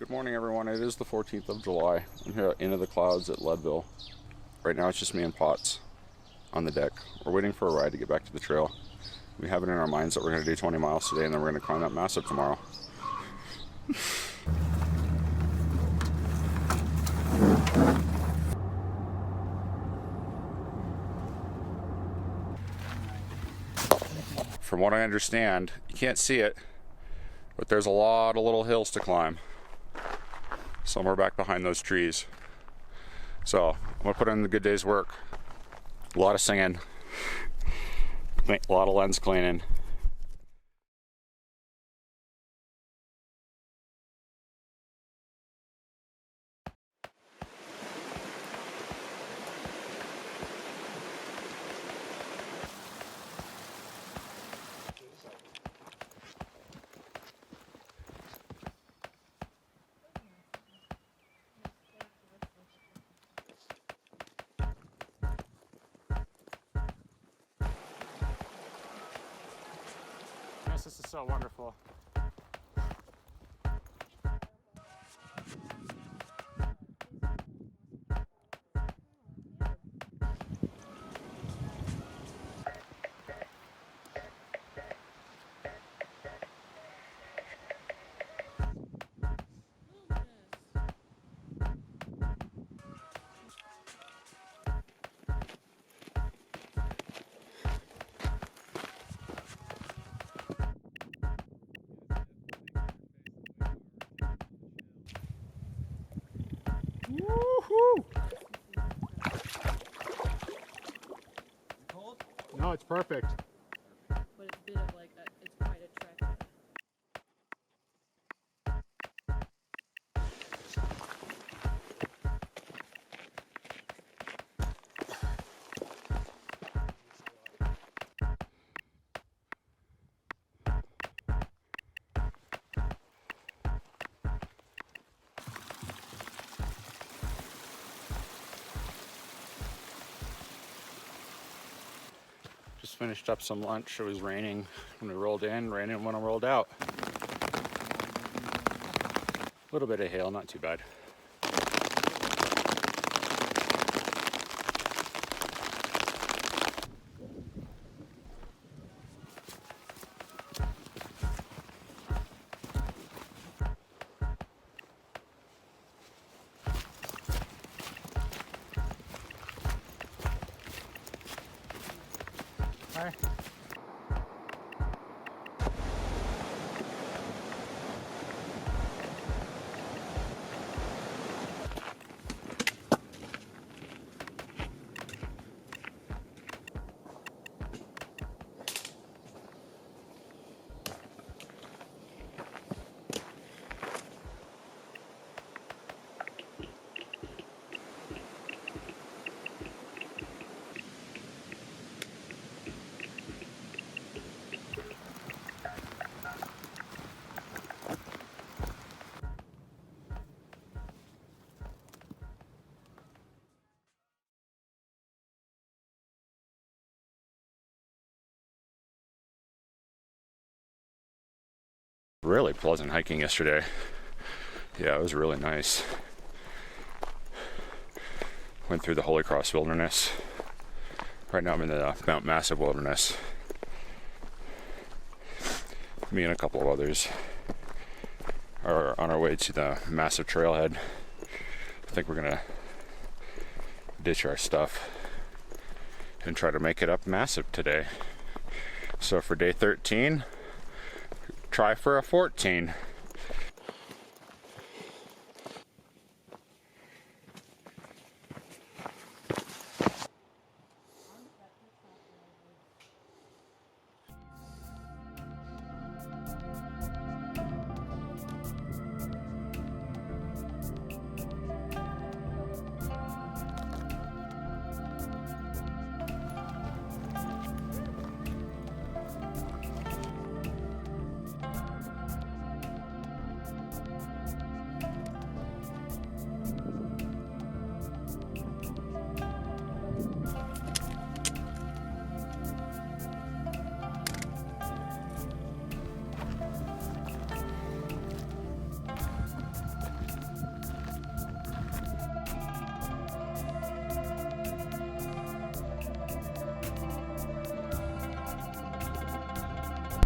Good morning, everyone. It is the 14th of July. I'm here at Into the Clouds at Leadville. Right now it's just me and Potts on the deck. We're waiting for a ride to get back to the trail. We have it in our minds that we're going to do 20 miles today and then we're going to climb that massive tomorrow. From what I understand, you can't see it, but there's a lot of little hills to climb. Somewhere back behind those trees. So I'm gonna put in the good day's work. A lot of singing, a lot of lens cleaning. This is so wonderful. Woohoo! Cold? No, it's perfect. But it's a bit of like it's quite attractive. Just finished up some lunch. It was raining when we rolled in, raining when I rolled out. A little bit of hail, not too bad. Hi. Really pleasant hiking yesterday. Yeah, it was really nice. Went through the Holy Cross Wilderness. Right now I'm in the Mount Massive Wilderness. Me and a couple of others are on our way to the massive trailhead. I think we're gonna ditch our stuff and try to make it up massive today. So for day 13, try for a 14.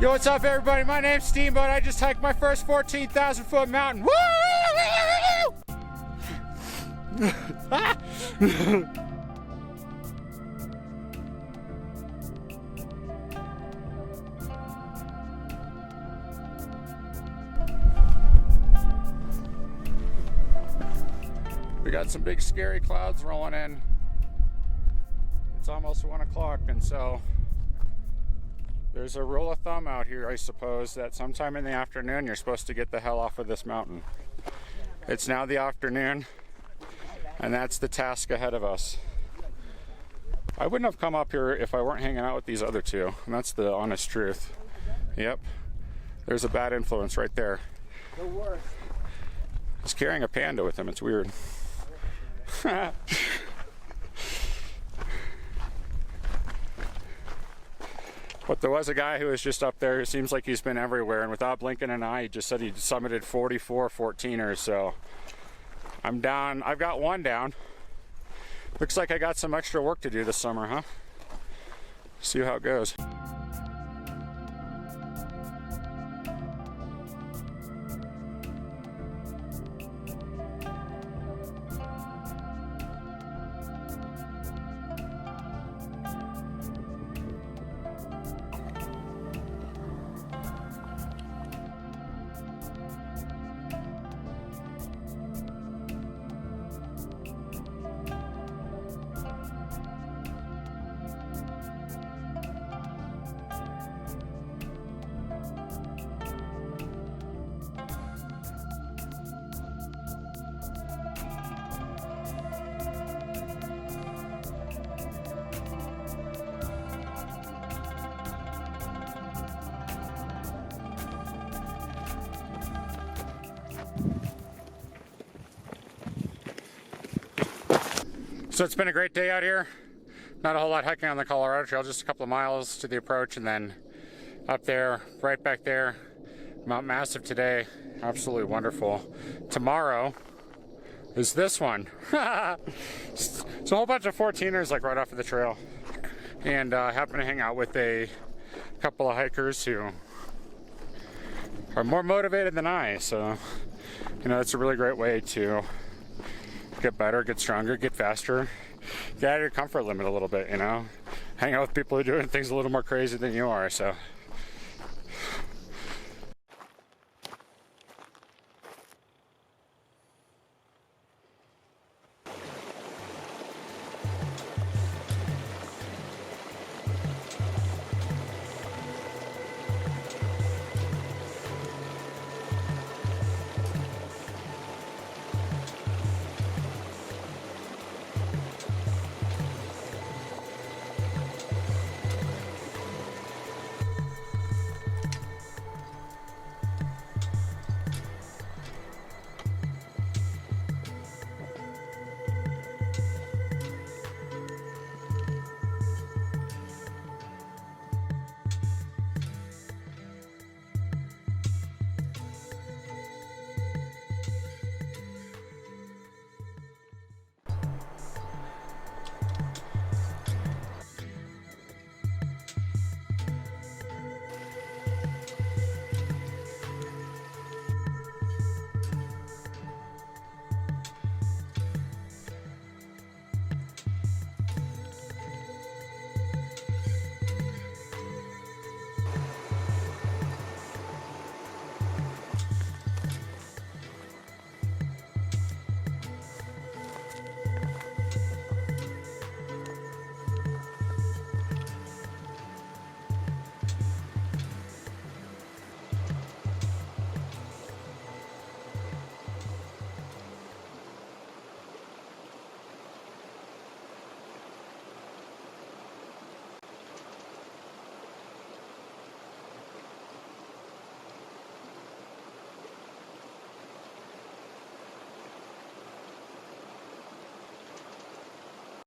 Yo, what's up, everybody? My name's Steamboat. I just hiked my first 14,000 foot mountain. Woo! We got some big scary clouds rolling in. It's almost 1 o'clock, and so there's a rule of thumb out here, I suppose, that sometime in the afternoon you're supposed to get the hell off of this mountain. It's now the afternoon, and that's the task ahead of us. I wouldn't have come up here if I weren't hanging out with these other two, and that's the honest truth. Yep, there's a bad influence right there. The worst. He's carrying a panda with him, it's weird. But there was a guy who was just up there who seems like he's been everywhere, and without blinking an eye, he just said he summited 44 14ers, so I'm down. I've got one down. Looks like I got some extra work to do this summer, huh? See how it goes. So it's been a great day out here. Not a whole lot hiking on the Colorado Trail, just a couple of miles to the approach, and then up there, right back there, Mount Massive today. Absolutely wonderful. Tomorrow is this one. It's a whole bunch of 14ers like right off of the trail. And I happen to hang out with a couple of hikers who are more motivated than I, so you know, it's a really great way to get better, get stronger, get faster, get out of your comfort limit a little bit, you know. Hang out with people who are doing things a little more crazy than you are, so